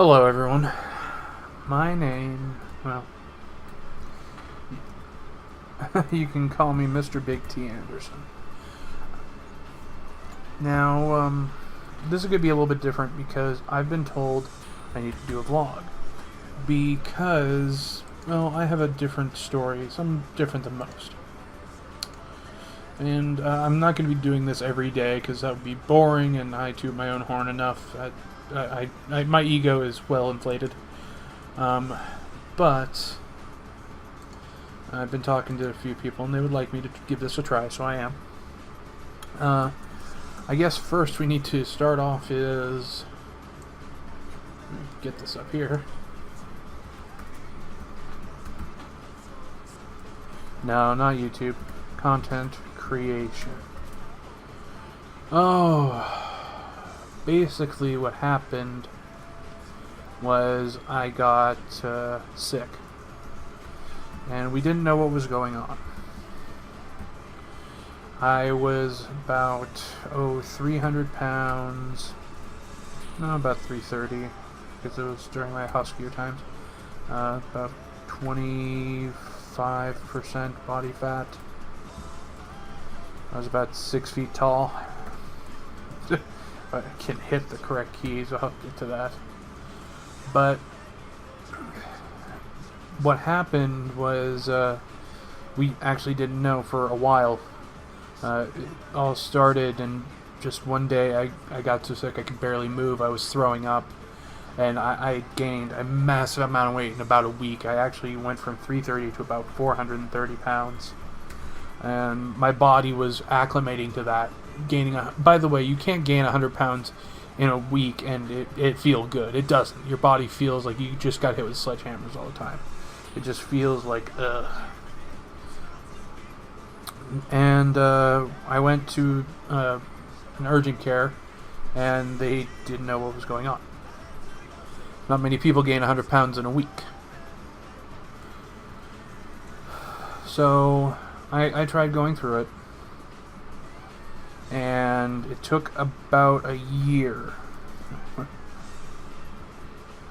Hello, everyone. My name, well, you can call me Mr. Big T Anderson. Now, this is going to be a little bit different because I've been told I need to do a vlog. Because, well, I have a different story, some different than most. And I'm not going to be doing this every day because that would be boring, and I toot my own horn enough. My ego is well inflated. But I've been talking to a few people, and they would like me to give this a try, so I am. I guess first we need to start off is... Let me get this up here. No, not YouTube. Content creation. Basically what happened was I got sick. And we didn't know what was going on. I was about, 300 pounds. No, about 330, because it was during my huskier times. About 25% body fat. I was about 6 feet tall. I can't hit the correct keys, I'll get to that. But what happened was we actually didn't know for a while. It all started, and just one day I got so sick I could barely move. I was throwing up, and I gained a massive amount of weight in about a week. I actually went from 330 to about 430 pounds. And my body was acclimating to that. By the way, you can't gain 100 pounds in a week and it feel good. It doesn't. Your body feels like you just got hit with sledgehammers all the time. It just feels like, ugh. And I went to an urgent care, and they didn't know what was going on. Not many people gain 100 pounds in a week. So I tried going through it, and it took about a year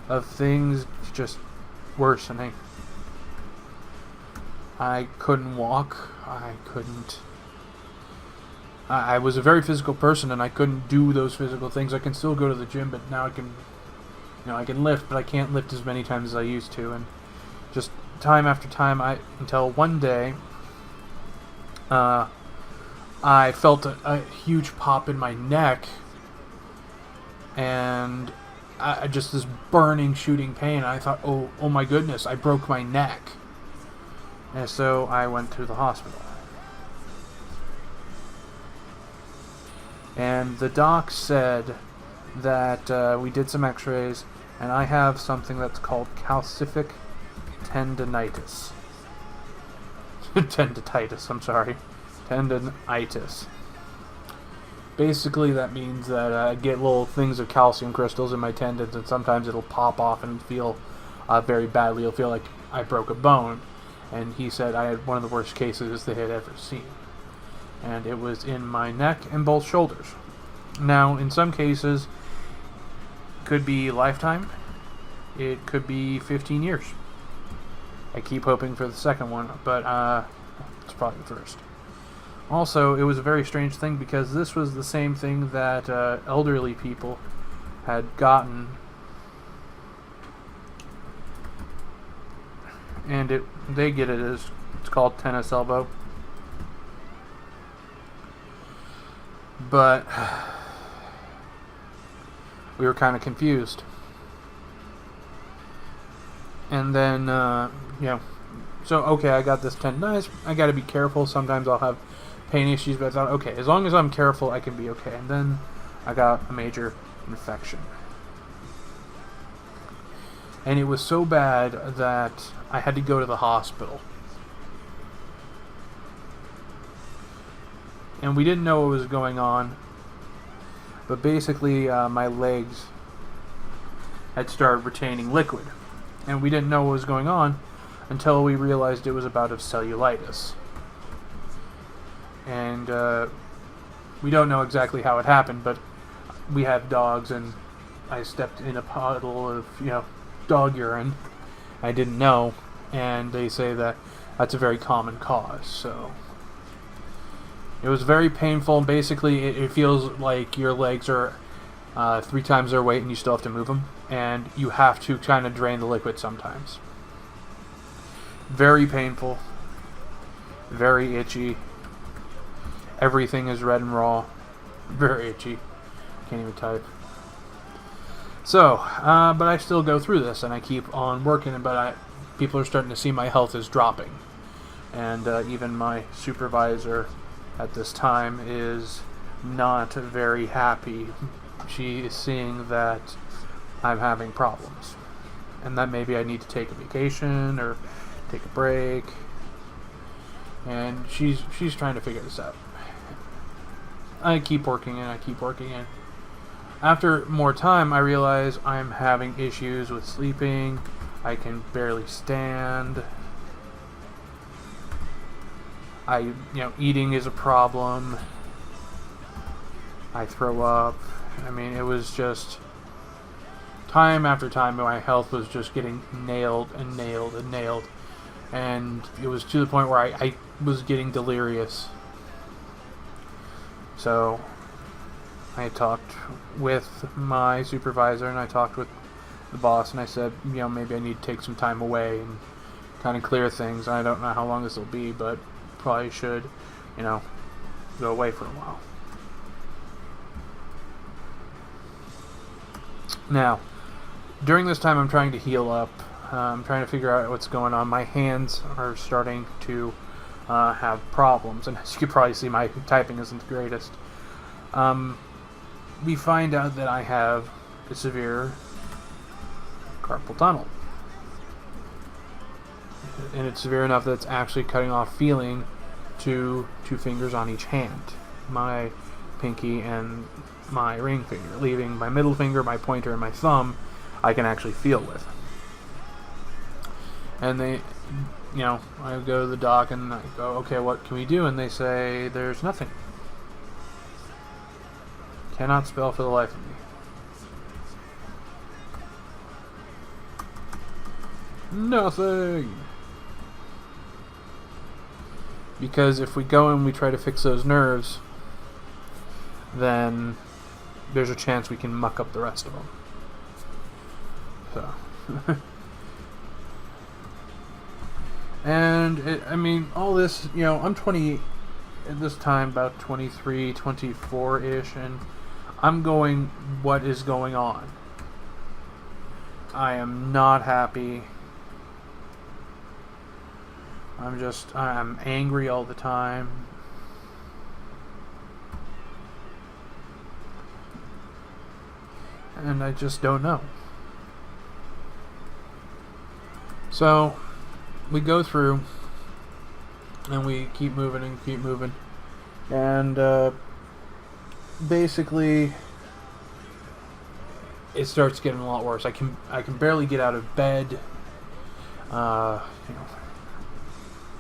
of things just worsening. I couldn't walk. I was a very physical person, and I couldn't do those physical things. I can still go to the gym, but now I can lift, but I can't lift as many times as I used to, and just time after time, until one day, I felt a huge pop in my neck, and just this burning, shooting pain. I thought, oh my goodness, I broke my neck. And so I went to the hospital. And the doc said that we did some x-rays, and I have something that's called calcific tendinitis. Tendinitis. Basically, that means that I get little things of calcium crystals in my tendons, and sometimes it'll pop off and feel very badly. It'll feel like I broke a bone. And he said I had one of the worst cases they had ever seen. And it was in my neck and both shoulders. Now, in some cases, it could be lifetime. It could be 15 years. I keep hoping for the second one, but it's probably the first. Also, it was a very strange thing because this was the same thing that elderly people had gotten. And they get it as, it's called tennis elbow. But we were kind of confused. And then, so okay, I got this tendonitis. I got to be careful. Sometimes I'll have pain issues, but I thought, okay, as long as I'm careful, I can be okay. And then I got a major infection. And it was so bad that I had to go to the hospital. And we didn't know what was going on. But basically, my legs had started retaining liquid. And we didn't know what was going on until we realized it was a bout of cellulitis. And we don't know exactly how it happened, but we have dogs, and I stepped in a puddle of, dog urine. I didn't know, and they say that that's a very common cause. So it was very painful. Basically, it feels like your legs are 3 times their weight, and you still have to move them, and you have to kind of drain the liquid sometimes. Very painful, very itchy. Everything is red and raw. Very itchy. Can't even type. So, but I still go through this, and I keep on working, but people are starting to see my health is dropping. And even my supervisor at this time is not very happy. She is seeing that I'm having problems, and that maybe I need to take a vacation or take a break. And she's trying to figure this out. I keep working and I keep working in. After more time, I realize I'm having issues with sleeping. I can barely stand. Eating is a problem. I throw up. I mean, it was just time after time. My health was just getting nailed and nailed and nailed, and it was to the point where I was getting delirious. So I talked with my supervisor, and I talked with the boss, and I said, maybe I need to take some time away and kind of clear things. I don't know how long this will be, but probably should, go away for a while. Now, during this time, I'm trying to heal up. I'm trying to figure out what's going on. My hands are starting to have problems, and as you can probably see, my typing isn't the greatest. We find out that I have a severe carpal tunnel, and it's severe enough that it's actually cutting off feeling to 2 fingers on each hand, my pinky and my ring finger, leaving my middle finger, my pointer, and my thumb I can actually feel with. And they, I go to the doc and I go, okay, what can we do? And they say, there's nothing. Cannot spell for the life of me. Nothing. Because if we go and we try to fix those nerves, then there's a chance we can muck up the rest of them. So. And, all this, I'm 20 at this time, about 23, 24-ish, and I'm going, what is going on? I am not happy. I'm angry all the time. And I just don't know. So we go through and we keep moving and keep moving, and basically it starts getting a lot worse. I can barely get out of bed.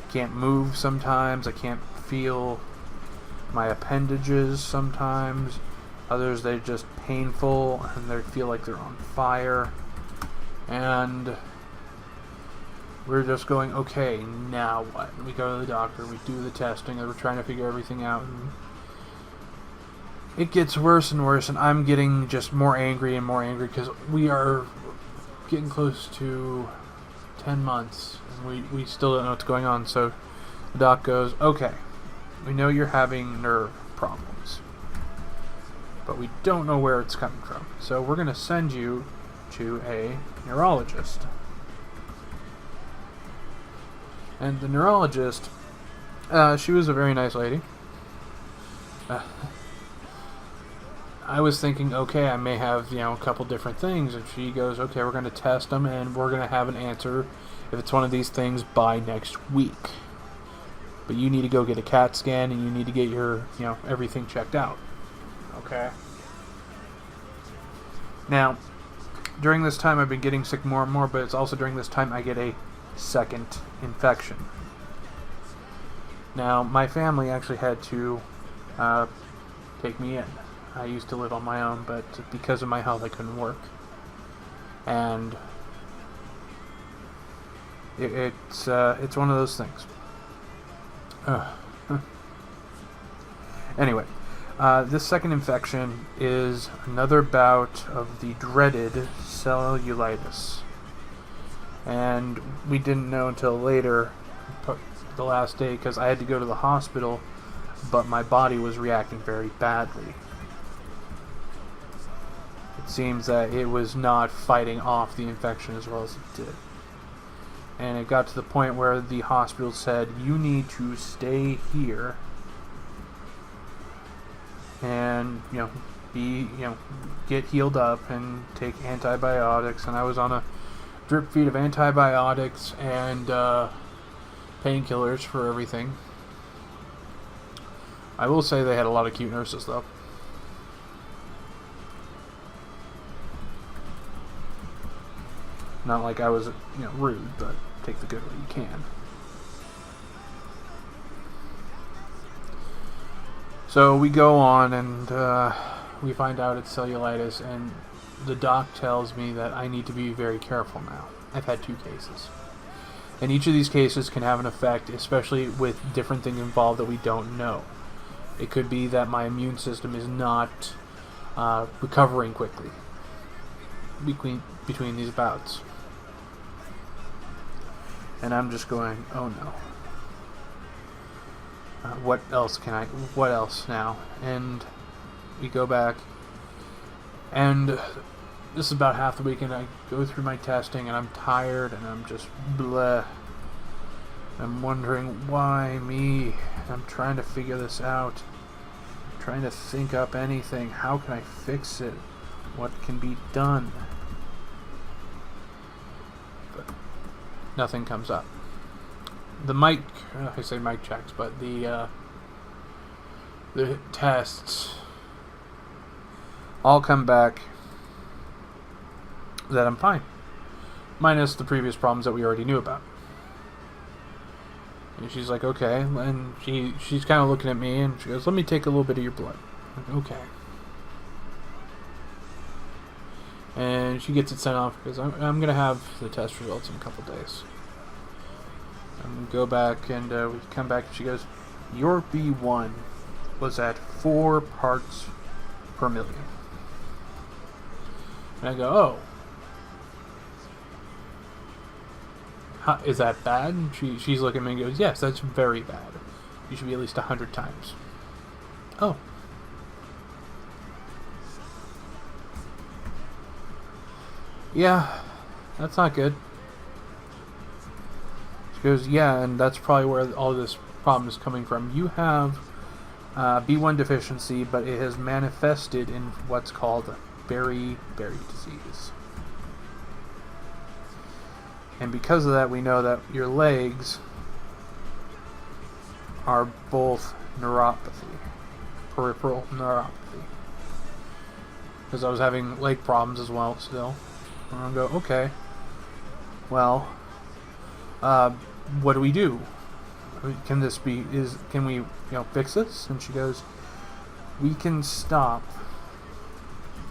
Can't move sometimes. I can't feel my appendages sometimes. Others, they're just painful and they feel like they're on fire. And we're just going, okay, now what? And we go to the doctor, we do the testing, and we're trying to figure everything out. And it gets worse and worse, and I'm getting just more angry and more angry because we are getting close to 10 months, and we still don't know what's going on. So the doc goes, okay, we know you're having nerve problems, but we don't know where it's coming from. So we're going to send you to a neurologist. And the neurologist, she was a very nice lady. I was thinking, okay, I may have, a couple different things. And she goes, okay, we're going to test them, and we're going to have an answer if it's one of these things by next week. But you need to go get a CAT scan, and you need to get your, everything checked out. Okay. Now, during this time, I've been getting sick more and more, but it's also during this time I get a second infection. Now, my family actually had to take me in. I used to live on my own, but because of my health, I couldn't work. And it's one of those things. Anyway, this second infection is another bout of the dreaded cellulitis. And we didn't know until later, the last day, because I had to go to the hospital, but my body was reacting very badly. It seems that it was not fighting off the infection as well as it did. And it got to the point where the hospital said, you need to stay here and, get healed up and take antibiotics. And I was on a drip feed of antibiotics and painkillers for everything. I will say they had a lot of cute nurses, though. Not like I was, rude, but take the good what you can. So we go on and we find out it's cellulitis, and the doc tells me that I need to be very careful now. I've had 2 cases. And each of these cases can have an effect, especially with different things involved that we don't know. It could be that my immune system is not recovering quickly between these bouts. And I'm just going, oh no. What else now? And we go back, and this is about half the weekend. I go through my testing, and I'm tired, and I'm just bleh. I'm wondering, why me? I'm trying to figure this out. I'm trying to think up anything. How can I fix it? What can be done? But nothing comes up. The mic, I say mic checks, but the tests all come back that I'm fine, minus the previous problems that we already knew about. And she's like, okay, and she's kind of looking at me, and she goes, let me take a little bit of your blood. I'm like, okay. And she gets it sent off because I'm going to have the test results in a couple days. And we go back, and we come back, and she goes, your B1 was at 4 parts per million. And I go, oh. Is that bad? And she's looking at me and goes, yes, that's very bad. You should be at least 100 times. Oh. Yeah, that's not good. She goes, yeah, and that's probably where all this problem is coming from. You have B1 deficiency, but it has manifested in what's called beriberi disease. And because of that, we know that your legs are both neuropathy, peripheral neuropathy. Because I was having leg problems as well still. And I'll go, okay, well, what do we do? Can we fix this? And she goes, we can stop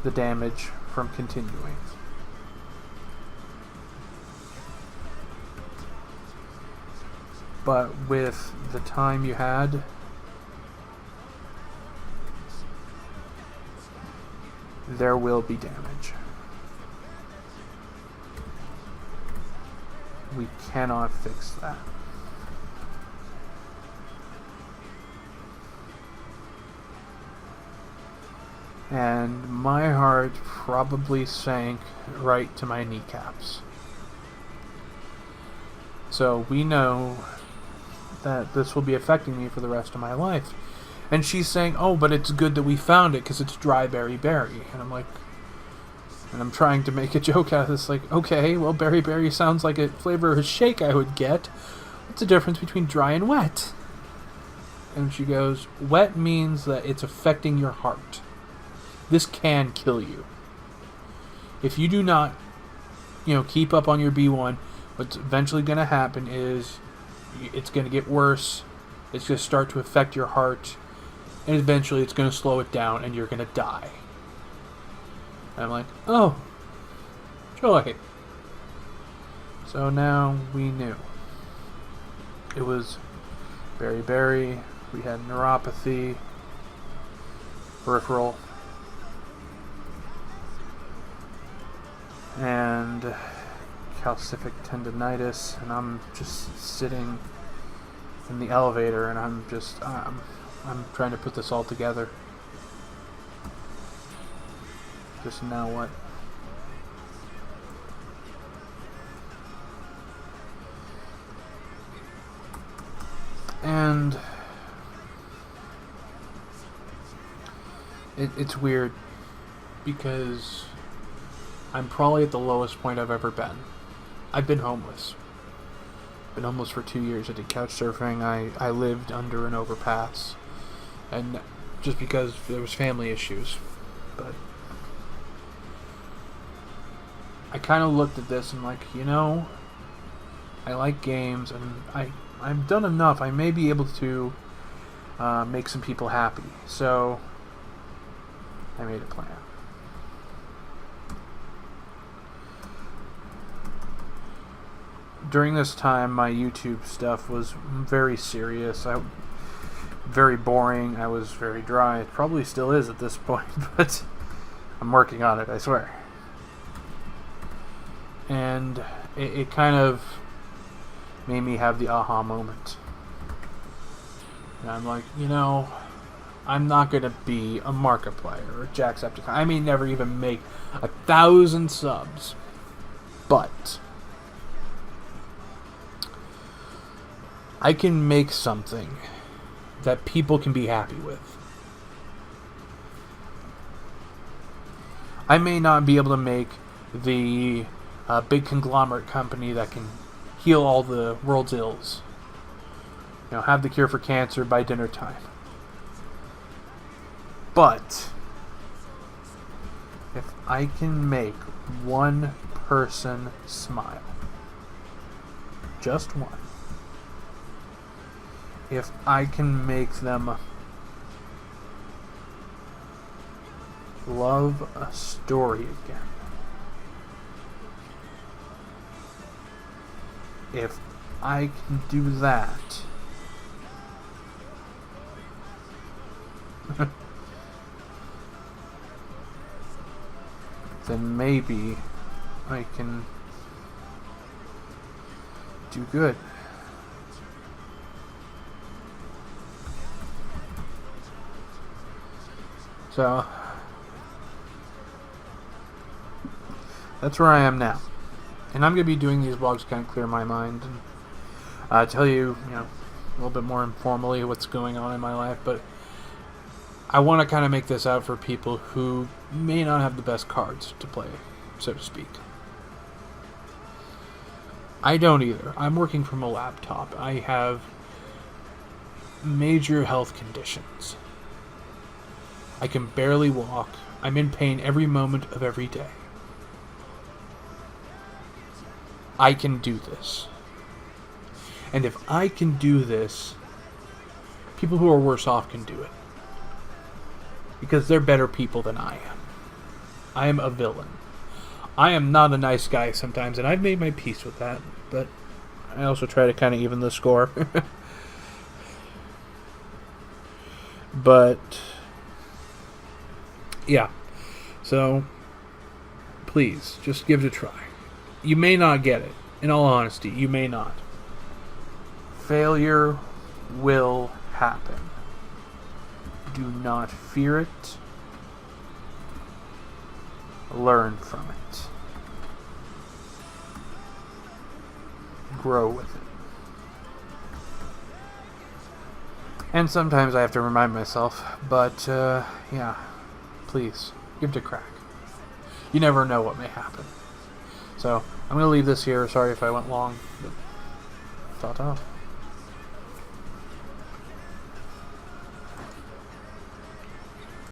the damage from continuing. But with the time you had, there will be damage. We cannot fix that. And my heart probably sank right to my kneecaps. So we know that this will be affecting me for the rest of my life. And she's saying, oh, but it's good that we found it because it's dry berry. And I'm like, and I'm trying to make a joke out of this, like, okay, well, berry sounds like a flavor of a shake I would get. What's the difference between dry and wet? And she goes, wet means that it's affecting your heart. This can kill you. If you do not, keep up on your B1, what's eventually going to happen is it's going to get worse. It's going to start to affect your heart. and eventually it's going to slow it down and you're going to die. And I'm like, oh, joy. So now we knew. It was beriberi, we had neuropathy, peripheral, and calcific tendonitis, and I'm just sitting in the elevator, and I'm trying to put this all together. Just now what? And it's weird because I'm probably at the lowest point I've ever been. I've been homeless. Been homeless for 2 years. I did couch surfing. I lived under an overpass. And just because there was family issues. But I kind of looked at this and like, you know, I like games and I've done enough. I may be able to make some people happy. So I made a plan. During this time, my YouTube stuff was very serious. Very boring. I was very dry. It probably still is at this point, but I'm working on it, I swear. And it kind of made me have the aha moment. And I'm like, you know, I'm not going to be a Markiplier or a Jacksepticeye. I may never even make 1,000 subs, but I can make something that people can be happy with. I may not be able to make the big conglomerate company that can heal all the world's ills. You know, have the cure for cancer by dinner time. But if I can make one person smile, just one, if I can make them love a story again, if I can do that, then maybe I can do good. So that's where I am now. And I'm going to be doing these vlogs to kind of clear my mind and tell you, you know, a little bit more informally what's going on in my life. But I want to kind of make this out for people who may not have the best cards to play, so to speak. I don't either. I'm working from a laptop. I have major health conditions. I can barely walk. I'm in pain every moment of every day. I can do this. And if I can do this, people who are worse off can do it. Because they're better people than I am. I am a villain. I am not a nice guy sometimes, and I've made my peace with that. But I also try to kind of even the score. But yeah, so please just give it a try. You may not get it. In all honesty, you may not. Failure will happen. Do not fear it. Learn from it. Grow with it. And sometimes I have to remind myself, but yeah, please, give it a crack. You never know what may happen. So, I'm going to leave this here. Sorry if I went long, but ta-ta.